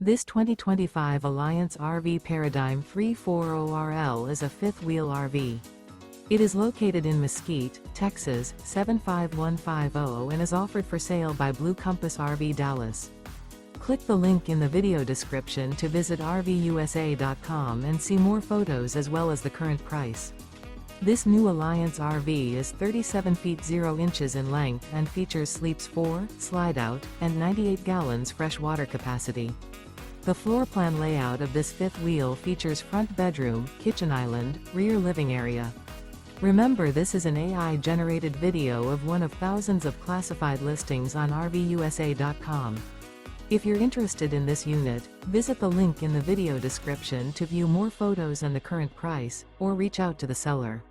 This 2025 Alliance RV Paradigm 340RL is a fifth-wheel RV. It is located in Mesquite, Texas, 75150 and is offered for sale by Blue Compass RV Dallas. Click the link in the video description to visit RVUSA.com and see more photos as well as the current price. This new Alliance RV is 37 feet 0 inches in length and features sleeps 4, slide-out, and 98 gallons fresh water capacity. The floor plan layout of this fifth wheel features front bedroom, kitchen island, rear living area. Remember, this is an AI-generated video of one of thousands of classified listings on RVUSA.com. If you're interested in this unit, visit the link in the video description to view more photos and the current price, or reach out to the seller.